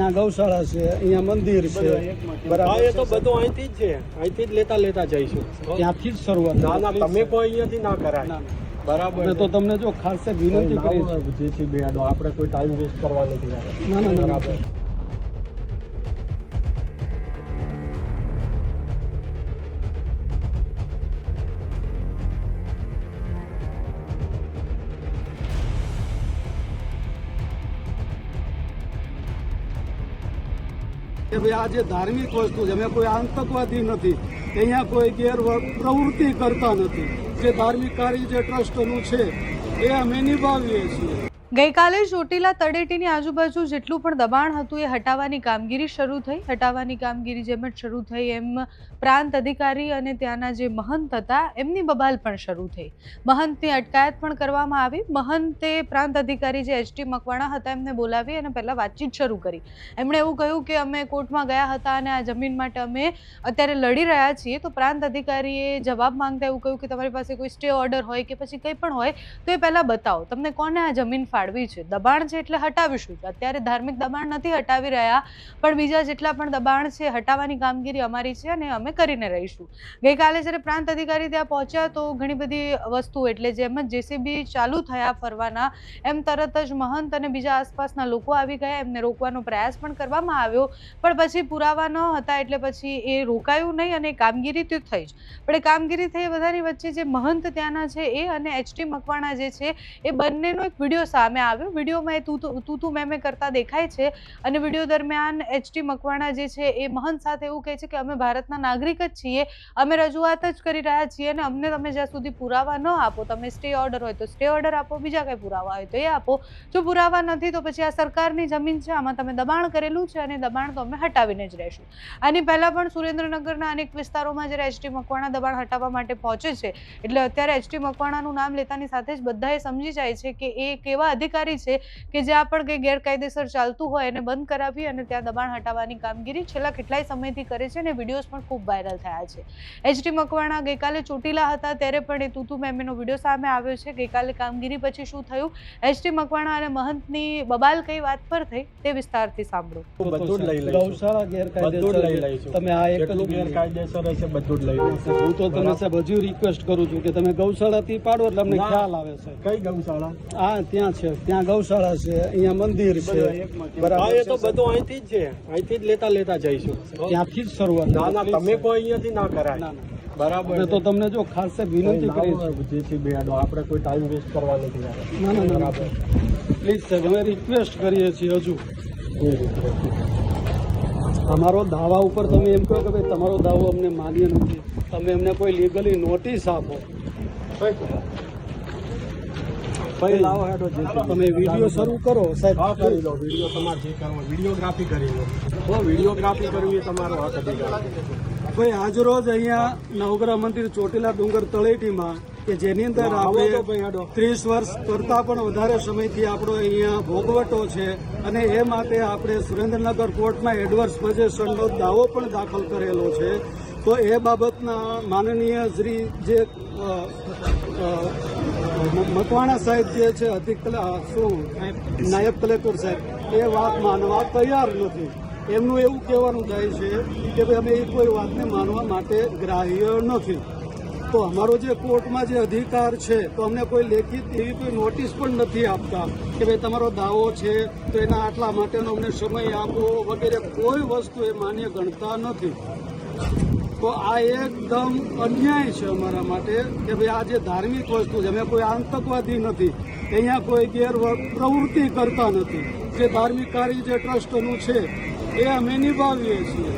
ત્યાં ગૌશાળા છે, અહીંયા મંદિર છે, બરાબર. એ તો બધું અહીંથી જ છે, અહીંથી જ લેતા જઈશું. ત્યાંથી જ શરૂઆત. ના ના, તમે કોઈ અહીંયાથી ના કરાય. બરાબર. તો તમને જો ખાસ વિનંતી કરી જેથી બે આપણે કોઈ ટાઈમ વેસ્ટ કરવા નથી. ના ના બરાબર. કે ભાઈ આ જે ધાર્મિક વસ્તુ છે, અમે કોઈ આતંકવાદી નથી, અહીંયા કોઈ પ્રવૃત્તિ કરતા નથી. જે ધાર્મિક કાર્ય જે ટ્રસ્ટનું છે એ અમે નિભાવીએ છીએ. ગઈકાલે ચોટીલા તળેટીની આજુબાજુ જેટલું પણ દબાણ હતું એ હટાવવાની કામગીરી શરૂ થઈ. હટાવવાની કામગીરી જેમ જ શરૂ થઈ એમ પ્રાંત અધિકારી અને ત્યાંના જે મહંત હતા એમની બબાલ પણ શરૂ થઈ. મહંતની અટકાયત પણ કરવામાં આવી. મહંતે પ્રાંત અધિકારી જે એચ.ટી. મકવાણા હતા એમને બોલાવી અને પહેલાં વાતચીત શરૂ કરી. એમણે એવું કહ્યું કે અમે કોર્ટમાં ગયા હતા અને આ જમીન માટે અમે અત્યારે લડી રહ્યા છીએ. તો પ્રાંત અધિકારીએ જવાબ માંગતા એવું કહ્યું કે તમારી પાસે કોઈ સ્ટે ઓર્ડર હોય કે પછી કંઈ પણ હોય તો એ પહેલાં બતાવો, તમને કોને આ જમીન ફાળવી છે. દબાણ છે એટલે હટાવીશું. અત્યારે ધાર્મિક દબાણ નથી હટાવી રહ્યા, પણ બીજા જેટલા પણ દબાણ છે હટાવવાની કામગીરી અમારી છે અને અમે કરીને રહીશું. ગઈકાલે જ્યારે પ્રાંત અધિકારી ત્યાં પહોંચ્યા તો ઘણી બધી વસ્તુ એટલે જેમ જ જેસીબી ચાલુ થયા ફરવાના એમ તરત જ મહંત અને બીજા આસપાસના લોકો આવી ગયા. એમને રોકવાનો પ્રયાસ પણ કરવામાં આવ્યો, પણ પછી પુરાવા ન હતા એટલે પછી એ રોકાયું નહીં અને કામગીરી તો થઈ જ. પણ એ કામગીરી થઈ બધાની વચ્ચે જે મહંત ત્યાંના છે એ અને એચ.ટી. મકવાણા જે છે એ બંનેનો એક વિડીયો સામે આવ્યો. વિડીયોમાં એ તું મેં કરતા દેખાય છે અને વિડીયો દરમિયાન એચ.ટી. મકવાણા જે છે એ મહંત સાથે એવું કહે છે કે અમે ભારતના નાગરિક જ છીએ, અમે રજૂઆત જ કરી રહ્યા છીએ અને અમને તમે જ્યાં સુધી પુરાવા ન આપો, તમે સ્ટે ઓર્ડર હોય તો સ્ટે ઓર્ડર આપો, બીજા કંઈ પુરાવા હોય તો એ આપો. જો પુરાવા નથી તો પછી આ સરકારની જમીન છે, આમાં તમે દબાણ કરેલું છે અને દબાણ તો અમે હટાવીને જ રહેશું. આની પહેલા પણ સુરેન્દ્રનગરના અનેક વિસ્તારોમાં જ્યારે એચ.ટી. મકવાણા દબાણ હટાવવા માટે પહોંચે છે એટલે અત્યારે એચ.ટી. મકવાણાનું નામ લેતાની સાથે જ બધાએ સમજી જાય છે કે એ કેવા અધિકારી છે કે જ્યાં પણ કંઈ ગેરકાયદેસર ચાલતું હોય એને બંધ કરાવી અને ત્યાં દબાણ હટાવવાની કામગીરી છેલ્લા કેટલાય સમયથી કરે છે અને વિડીયોઝ પણ ખૂબ વાયરલ થયા છે. એચ.ટી. મકવાણા ગઈકાલે ચોટીલા હતા ત્યારે પણ એ તું મેમેનો વિડીયો સામે આવ્યો છે. ગઈકાલે કામગીરી પછી શું થયું, એચ.ટી. મકવાણા અને મહંતની બબાલ કઈ વાત પર થઈ તે વિસ્તારથી સાંભળો. બધું જ લઈ લઈશું. ગૌશાળા ગેરકાયદેસર લઈ લઈશું. તમે આ એક ગેરકાયદેસર હશે બધું જ લઈ લઈશું. હું તો તમે સાહેબ હજુ રિક્વેસ્ટ કરું છું કે તમે ગૌશાળાથી પાડો એટલે અમને ખ્યાલ આવે છે. કઈ ગૌશાળા? હા ત્યાં છે, ત્યાં ગૌશાળા છે, અહીંયા મંદિર છે, બરાબર. એ તો બધું અહીંથી જ છે, અહીંથી જ લેતા જઈશું. ત્યાંથી જ શરૂઆત. ના ના, તમે કોઈ અહીંયાથી ના કરાય. બરાબર. તો તમને જો ખાસ વિનંતી કરી જેથી બે આપણે કોઈ ટાઈમ વેસ્ટ કરવા નથી. ના ના બરાબર. પ્લીઝ સાહેબ અમે રિક્વેસ્ટ કરીએ છીએ હજુ. તમારો દાવા ઉપર તમે એમ કહો કે ભાઈ તમારો દાવો અમને માન્ય નથી, તમે એમને કોઈ લીગલી નોટિસ આપો. લાવો હેડો તમે વિડીયો શરૂ કરો સાહેબ. કરી લો વિડીયો, તમારે જે કરવો વિડીયોગ્રાફી કરી લો. વિડીયોગ્રાફી કરવી એ તમારો હક અધિકાર. ભાઈ આજરોજ અહીંયા નવગ્રહ મંદિર ચોટીલા ડુંગર તળેટીમાં કે જેની અંદર આપણે 30 વર્ષ કરતા પણ વધારે સમયથી આપણો અહીંયા ભોગવટો છે અને એ માટે આપણે સુરેન્દ્રનગર કોર્ટમાં એડવર્સ પોઝેશનનો દાવો પણ દાખલ કરેલો છે. તો એ બાબતના માનનીય શ્રી જે મકવાણા સાહેબ જે છે નાયબ કલેક્ટર સાહેબ એ વાત માનવા તૈયાર નથી. એમનું એવું કહેવાનું થાય છે કે ભાઈ અમે એ કોઈ વાતને માનવા માટે ગ્રાહ્ય નથી. તો અમારો જે કોર્ટમાં જે અધિકાર છે તો અમને કોઈ લેખિત એવી કોઈ નોટિસ પણ નથી આપતા કે ભાઈ તમારો દાવો છે તો એના આટલા માટેનો અમને સમય આપો વગેરે કોઈ વસ્તુ એ માન્ય ગણતા નથી. તો આ એકદમ અન્યાય છે અમારા માટે કે ભાઈ આ જે ધાર્મિક વસ્તુ છે, અમે કોઈ આતંકવાદી નથી, અહીંયા કોઈ પ્રવૃત્તિ કરતા નથી. જે ધાર્મિક કાર્ય જે ટ્રસ્ટનું છે એ અમે નિભાવીએ છીએ.